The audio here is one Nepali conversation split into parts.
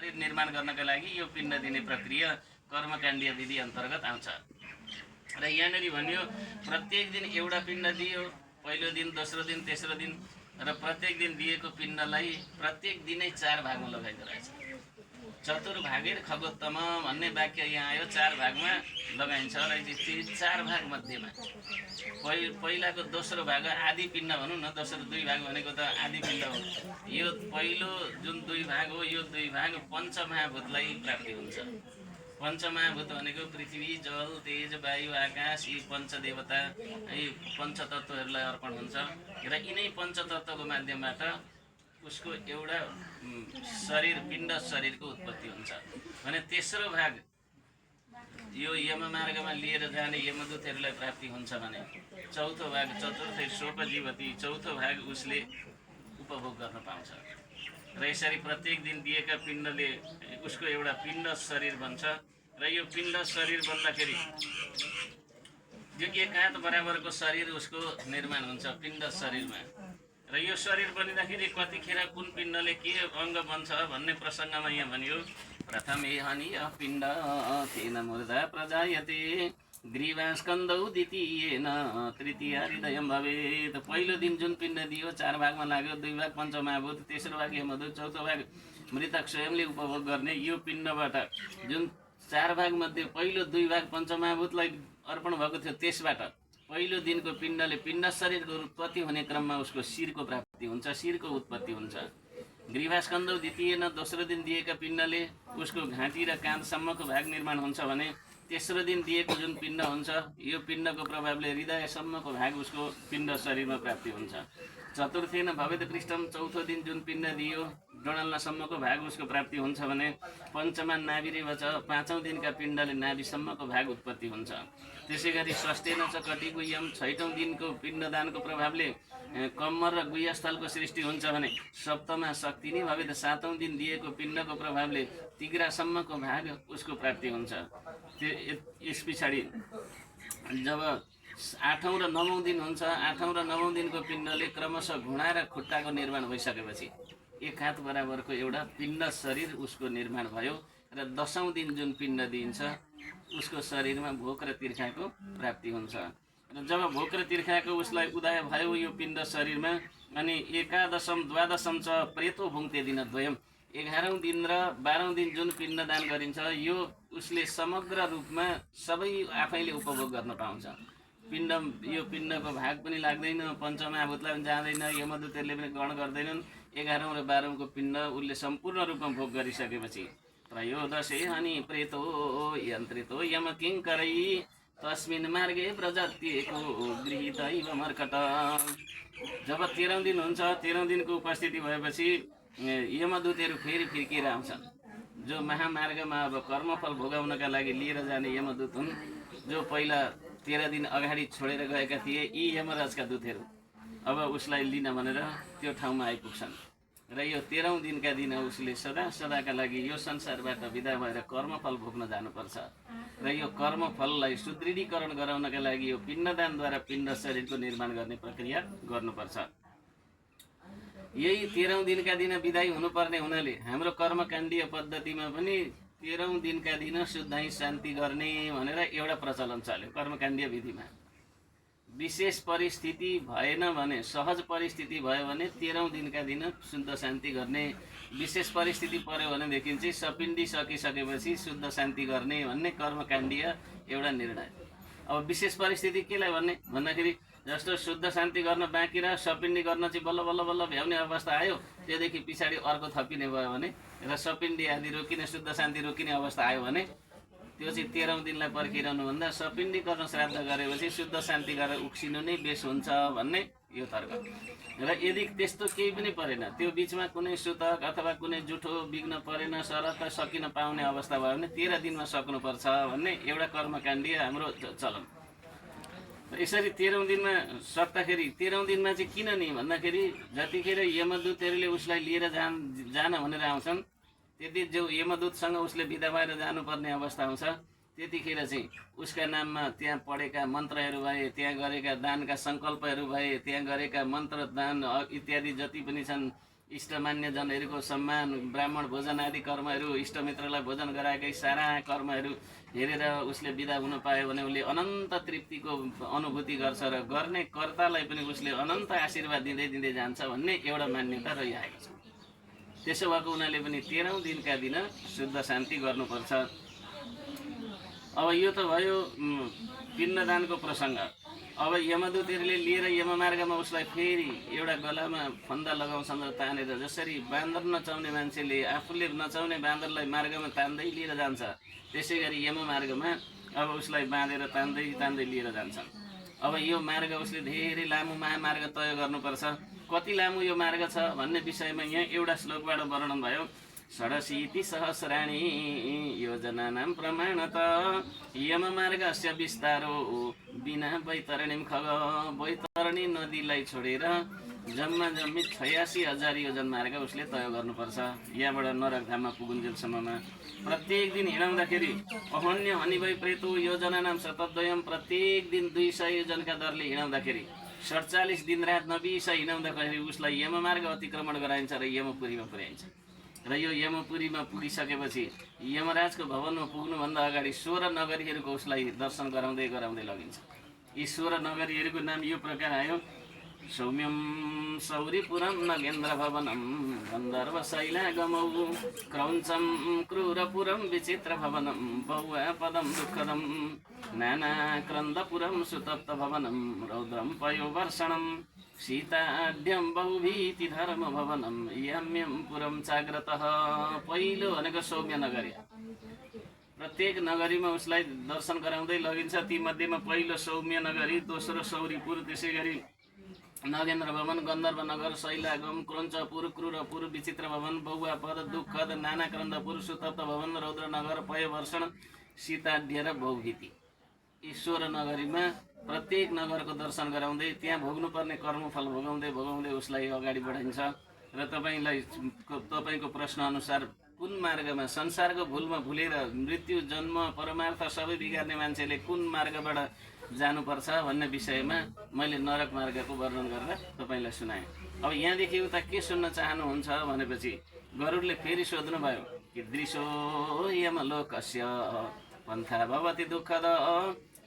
शरीर निर्माण गर्नका लागि यो पिण्ड दिने प्रक्रिया कर्मकाण्डीय विधि अन्तर्गत आउँछ। र यहाँनिर भन्यो प्रत्येक दिन एउटा पिण्ड दियो, पहिलो दिन, दोस्रो दिन, तेस्रो दिन, र प्रत्येक दिन दिएको पिण्डलाई प्रत्येक दिनै 4 भागमा लगाइदो रहेछ। चतुर्भागेर खगोत्तम भन्ने वाक्य यहाँ आयो, 4 भागमा लगाइन्छ र ती 4 भाग मध्येमा पहिलाको दोस्रो भाग आदि पिण्ड भनौँ न, दोस्रो 2 भाग भनेको त आदि पिण्ड हो। यो पहिलो जुन 2 भाग हो, यो 2 भाग पञ्चमहाभूतलाई प्राप्ति हुन्छ। पञ्चमहाभूत भनेको पृथ्वी, जल, तेज, वायु, आकाश, यी पञ्चदेवता, यी पञ्चतत्त्वहरूलाई अर्पण हुन्छ र यिनै पञ्चतत्त्वको माध्यमबाट उसको एउटा शरीर, पिण्ड शरीरको उत्पत्ति हुन्छ भने तेस्रो भाग यो यममार्गमा लिएर जाने यमदूतहरूलाई प्राप्ति हुन्छ भने चौथो भाग चतुर्थे शोकजीवती, चौथो भाग उसले उपभोग गर्न पाउँछ। र यसरी प्रत्येक दिन दिएका पिण्डले उसको एउटा पिण्ड शरीर बन्छ र यो पिण्ड शरीर बन्दाखेरि यो 1 हात बराबरको शरीर उसको निर्माण हुन्छ पिण्ड शरीरमा। र यो शरीर बनिँदाखेरि कतिखेर कुन पिण्डले के अङ्ग बन्छ भन्ने प्रसङ्गमा यहाँ भनियो, प्रथमे हनीय पिण्ड तेन मुर्दा प्रजायते ग्रीवास्कन्दौ द्वितीयेन तृतीय हृदयं भवेत्। पहिलो दिन जुन पिण्ड दियो 4 भागमा लाग्यो, 2 भाग पञ्चमहाभूत, तेस्रो भाग यमदूत, चौथो भाग मृतक स्वयंले उपभोग गर्ने। यो पिण्डबाट जुन 4 भाग मध्ये पहिलो 2 भाग पञ्चमहाभूतलाई अर्पण भएको थियो, त्यसबाट पहिलो दिनको पिण्डले पिण्ड शरीरको उत्पत्ति हुने क्रममा उसको शिरको प्राप्ति हुन्छ, शिरको उत्पत्ति हुन्छ। ग्रीवास्कन्दौ द्वितीयेन दोस्रो दिन दिएका पिण्डले उसको घाँटी र काँधसम्मको भाग निर्माण हुन्छ भने तेस्रो दिन दिएको जुन पिण्ड हुन्छ यो पिण्डको प्रभावले हृदयसम्मको भाग उसको पिण्ड शरीरमा प्राप्ति हुन्छ। चतुर्थेन भवेत् पृष्ठम, चौथो दिन जुन पिण्ड दियो डोडल्नसम्मको भाग उसको प्राप्ति हुन्छ भने पञ्चमा नाभिरेवच, 5औं दिनका पिण्डले नाभिसम्मको भाग उत्पत्ति हुन्छ। त्यसै गरी षष्ठेन च कटिगुह्यम, 6औं दिनको पिण्डदानको प्रभावले कम्मर र गुह्यस्थलको सृष्टि हुन्छ भने सप्तमा शक्तिनी भवेत्, 7औं दिन दिएको पिण्डको प्रभावले तिग्रासम्मको भाग उसको प्राप्ति हुन्छ। यस पछाडि जब 8औं र 9औं दिन हुन्छ, 8औं र 9औं दिनको पिण्डले क्रमशः घुँडा र खुट्टाको निर्माण भइसकेपछि 1 हात बराबरको एउटा पिण्ड शरीर उसको निर्माण भयो र 10औं दिन जुन पिण्ड दिइन्छ उसको शरीरमा भोक र तिर्खाको प्राप्ति हुन्छ। र जब भोक र तिर्खाको उसलाई उदय भयो यो पिण्ड शरीरमा, अनि 11दशम 12दशम च प्रेतो भुङ्क्ते दिन द्वयम, 11औं दिन र 12औं दिन जुन पिण्डदान गरिन्छ यो उसले समग्र रूपमा सबै आफैले उपभोग गर्न पाउँछ। यो पिण्डको भाग पनि लाग्दैन, पञ्चमहाभूतलाई पनि जाँदैन, यमदूतहरूले पनि ग्रहण गर्दैनन्। 11औं र 12औं को पिण्ड उसले सम्पूर्ण रूपमा भोग गरिसकेपछि त्रयोदशे हनि प्रेतो यन्त्रितो यमकिङ्करै तस्मिन् मार्गे प्रजात्येको गृहीत इव मर्कट। जब 13औं दिन हुन्छ, 13औं दिनको उपस्थिति भएपछि यमदूतहरू फेरि फिर्किएर आउँछन्। जो महामार्गमा अब कर्मफल भोगाउनका लागि लिएर जाने यमदूत हुन्, जो पहिला 13 दिन अगाडि छोडेर गएका थिए यी यमराजका दूतहरू अब उसलाई लिन भनेर त्यो ठाउँमा आइपुग्छन्। र यो 13औं दिनका दिन उसले सदा सदाका लागि यो संसारबाट विदा भएर कर्मफल भोग्न जानुपर्छ र यो कर्मफललाई सुदृढीकरण गराउनका लागि यो पिण्डदानद्वारा पिण्ड शरीरको निर्माण गर्ने प्रक्रिया गर्नुपर्छ। यही 13औं दिनका दिन विदाई हुनुपर्ने हुनाले हाम्रो कर्मकाण्डीय पद्धतिमा पनि 13औं दिनका दिन शुद्धै शान्ति गर्ने भनेर एउटा प्रचलन चल्यो कर्मकाण्डीय विधिमा। विशेष परिस्थिति भएन भने, सहज परिस्थिति भयो भने 13औं दिनका दिन शुद्ध शान्ति गर्ने, विशेष परिस्थिति पर्यो भनेदेखि चाहिँ सपिण्डी सकिसकेपछि शुद्ध शान्ति गर्ने भन्ने कर्मकाण्डीय एउटा निर्णय। अब विशेष परिस्थिति केलाई भन्दाखेरि जस्तो शुद्ध शान्ति गर्न बाँकी र सपिण्डी गर्न चाहिँ बल्ल बल्ल बल्ल भ्याउने अवस्था आयो, त्योदेखि पछाडि अर्को थपिने भयो भने र सपिण्डी आदि रोकिने, शुद्ध शान्ति रोकिने अवस्था आयो भने त्यो चाहिँ 13औं दिनलाई पर्खिरहनुभन्दा सपिण्डीकरण श्राद्ध गरेपछि शुद्ध शान्ति गरेर उक्सिनु नै बेस हुन्छ भन्ने यो तर्क। र यदि त्यस्तो केही पनि परेन, त्यो बिचमा कुनै सुतक अथवा कुनै जुठो बिग्न परेन, सरक सकिन पाउने अवस्था भयो भने 13 दिनमा सक्नुपर्छ भन्ने एउटा कर्मकाण्डीय हाम्रो चलन। यसरी 13औं दिनमा सक्दाखेरि 13औं दिनमा चाहिँ किन नि भन्दाखेरि जतिखेर यमदूतहरूले उसलाई लिएर जान भनेर आउँछन् त्यति जो यमदूतसँग उसले बिदा भएर जानुपर्ने अवस्था आउँछ त्यतिखेर चाहिँ उसका नाममा त्यहाँ पढेका मन्त्रहरू भए, त्यहाँ गरेका दानका सङ्कल्पहरू भए, त्यहाँ गरेका मन्त्र दान इत्यादि जति पनि छन् इष्टमान्य जनहरूको सम्मान, ब्राह्मण भोजन आदि कर्महरू, इष्टमित्रलाई भोजन गराएकै सारा कर्महरू हेरेर उसले बिदा हुन पायो भने उसले अनन्त तृप्तिको अनुभूति गर्छ र गर्ने कर्तालाई पनि उसले अनन्त आशीर्वाद दिँदै दिँदै जान्छ भन्ने एउटा मान्यता रहिआएको छ। त्यसो भएको हुनाले पनि 13औं दिनका दिन शुद्ध शान्ति गर्नुपर्छ। अब यो त भयो पिण्डदानको प्रसङ्ग। अब यमदूतहरूले लिएर यममार्गमा उसलाई फेरि एउटा गलामा फन्दा लगाउँछन् र तानेर, जसरी बाँदर नचाउने मान्छेले आफूले नचाउने बाँदरलाई मार्गमा तान्दै लिएर जान्छ, त्यसै गरी यममार्गमा अब उसलाई बाँधेर तान्दै तान्दै लिएर जान्छन्। अब यो मार्ग उसले धेरै लामो महामार्ग तय गर्नुपर्छ। कति लामो यो मार्ग छ भन्ने विषयमा यहाँ एउटा श्लोकबाट वर्णन भयो। षडशीति सहस्राणि योजनानां प्रमाणत यममार्गस्य विस्तारो बिना वैतरणीं खग। वैतरणी नदीलाई छोडेर जम्मा जम्मी 86,000 योजन मार्ग उसले तय गर्नुपर्छ यहाँबाट नरकधाममा पुगुन्जेलसम्ममा। प्रत्येक दिन हिँडाउँदाखेरि अहन्य हनिभई प्रेतो योजनानां शतद्वयम्, प्रत्येक दिन 200 योजनका दरले हिँडाउँदाखेरि 47 दिन रात नबिसाइ हिँडाउँदाखेरि उसलाई यममार्ग अतिक्रमण गराइन्छ र यमपुरीमा पुर्याइन्छ। र यो यमपुरीमा पुगिसकेपछि यमराजको भवनमा पुग्नुभन्दा अगाडि 16 नगरीहरूको उसलाई दर्शन गराउँदै गराउँदै लगिन्छ। यी 16 नगरीहरूको नाम यो प्रकार आयो। सौम्यम सौरीपुरम नगेन्द्र भवनम गन्धर्व शैलागमौ क्रौञ्चम क्रूरपुरम विचित्र भवनम बहुवा पदम दुःखदम नानाक्रन्दपुरम सुतप्त भवनम रौद्रम पयोवर्षणम सीताढ्यम बहुभीति धर्म भवनम यम्यम पुरम जाग्रतः। पहिलो भनेको सौम्य नगरी। प्रत्येक नगरीमा उसलाई दर्शन गराउँदै लगिन्छ। ती मध्येमा पहिलो सौम्य नगरी, दोस्रो सौरीपुर, त्यसै गरी नगेन्द्र भवन, गन्धर्व नगर, शैलागम, क्रौञ्चपुर, क्रूरपुर, विचित्र भवन, बहुवापद, दुःखद, नानाक्रन्दपुर, सुतप्त भवन, रौद्रनगर, पयवर्षण, सीताढ्य र बहुभीति। यी 16 नगरीमा प्रत्येक नगरको दर्शन गराउँदै त्यहाँ भोग्नुपर्ने कर्मफल भोगाउँदै भोगाउँदै उसलाई अगाडि बढाइन्छ। र तपाईँको प्रश्न अनुसार कुन मार्गमा, संसारको भुलमा भुलेर मृत्यु, जन्म, परमार्थ सबै बिगार्ने मान्छेले कुन मार्गबाट जानुपर्छ भन्ने विषयमा मैले नरक मार्गको वर्णन गरेर तपाईँलाई सुनाएँ। अब यहाँदेखि उता के सुन्न चाहनुहुन्छ भनेपछि गरुडले फेरि सोध्नुभयो कि दृशो यमलोकस्य पन्था भवति दुःखद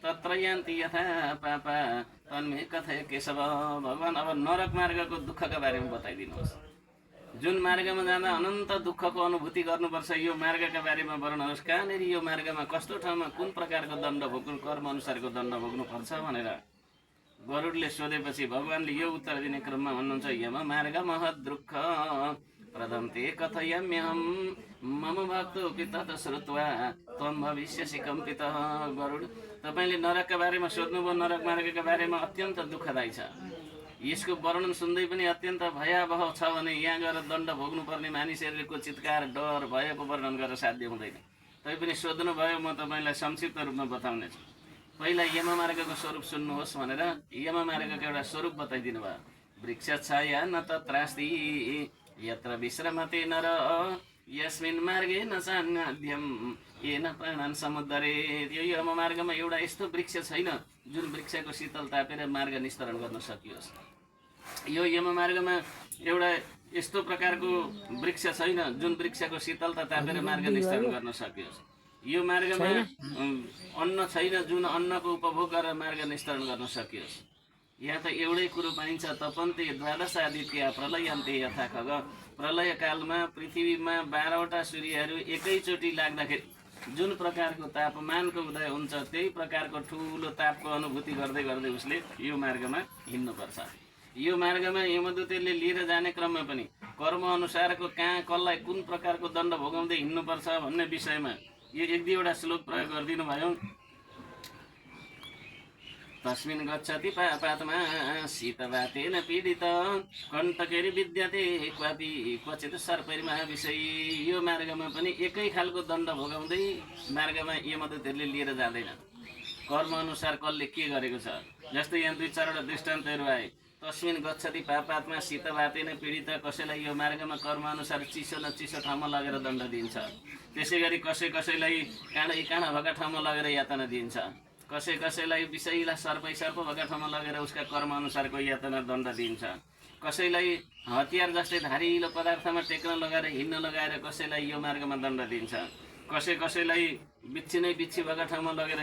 तत्र यान्ति यथा पापा तन्मे कथय केशव। भगवान् अब नरक मार्गको दुःखका बारेमा बताइदिनुहोस्। जुन मार्गमा जाँदा अनन्त दुःखको अनुभूति गर्नुपर्छ यो मार्गका बारेमा वर्णनुहोस्। कहाँनिर यो मार्गमा कस्तो ठाउँमा कुन प्रकारको दण्ड भोग्नु, कर्म अनुसारको दण्ड भोग्नुपर्छ भनेर गरुडले सोधेपछि भगवान्ले यो उत्तर दिने क्रममा भन्नुहुन्छ यम मार्ग महद्रुख प्रदन्ते कथयाम्यहं मम भक्तोऽपि तत् श्रुत्वा त्वं भविष्यसि कम्पितः। गरुड, तपाईँले नरकका बारेमा सोध्नुभयो। नरक मार्गका बारेमा अत्यन्त दुःखदायी छ। यसको वर्णन सुन्दै पनि अत्यन्त भयावह छ भने यहाँ गएर दण्ड भोग्नुपर्ने मानिसहरूको चित्कार, डर, भयको वर्णन गरेर साध्य हुँदैन। तैपनि सोध्नुभयो, म तपाईँलाई संक्षिप्त रूपमा बताउनेछु। पहिला यममार्गको स्वरूप सुन्नुहोस् भनेर यममार्गको एउटा स्वरूप बताइदिनु भयो। वृक्ष छाया न तत्रास्ति यत्र विश्रमते नर यस्मिन् मार्गे न सान्निध्यम येन प्राणान् समुद्धरेत्। यो यममार्गमा एउटा यस्तो वृक्ष छैन जुन वृक्षको शीतल तापेर मार्ग निस्तरण गर्न सकियोस्। यो यममार्गमा एउटा यस्तो प्रकारको वृक्ष छैन जुन वृक्षको शीतलता तापेर मार्ग निस्तरण गर्न सकियोस्। यो मार्गमा अन्न छैन जुन अन्नको उपभोग गरेर मार्ग निस्तरण गर्न सकियोस्। यहाँ त एउटै कुरो पाइन्छ, तपन्ते द्वादश आदित्य प्रलयन्ते यथा खग। प्रलय कालमा पृथ्वीमा 12वटा सूर्यहरू एकैचोटि लाग्दाखेरि जुन प्रकारको तापमानको उदय हुन्छ त्यही प्रकारको ठुलो तापको अनुभूति गर्दै गर्दै उसले यो मार्गमा हिँड्नुपर्छ। यो मार्गमा यमदूतले लिएर जाने क्रममा पनि कर्म अनुसारको कहाँ कसलाई कुन प्रकारको दण्ड भोगाउँदै हिँड्नुपर्छ भन्ने विषयमा यो 1-2वटा श्लोक प्रयोग गरिदिनु भयो। तस्मिन् गच्छति पापात्मा शीतवातेन पीडित कण्टकेरि विद्यते क्वापि क्वचित सर्पैर्मा विषयी। यो मार्गमा पनि एकै खालको दण्ड भोगाउँदै मार्गमा यमदूतहरूले लिएर जाँदैन। कर्म अनुसार कसले के गरेको छ। जस्तै यहाँ 2-4वटा दृष्टान्तहरू आए। तस्मिन् गच्छति पापात्मा शीतवातेन पीडित, कसैलाई यो मार्गमा कर्म अनुसार चिसो न चिसो ठाउँमा लगेर दण्ड दिन्छ। त्यसै गरी कसैलाई काँडा भएका ठाउँमा लगेर यातना दिन्छ। कसैलाई विषयीलाई सर्प भएका ठाउँमा लगेर उसका कर्म अनुसारको यातना दण्ड दिन्छ। कसैलाई हतियार जस्तै धारिलो पदार्थमा टेक्न लगाएर हिँड्न लगाएर कसैलाई यो मार्गमा दण्ड दिन्छ, कसैलाई बिच्छी नै बिच्छी भएको ठाउँमा लगेर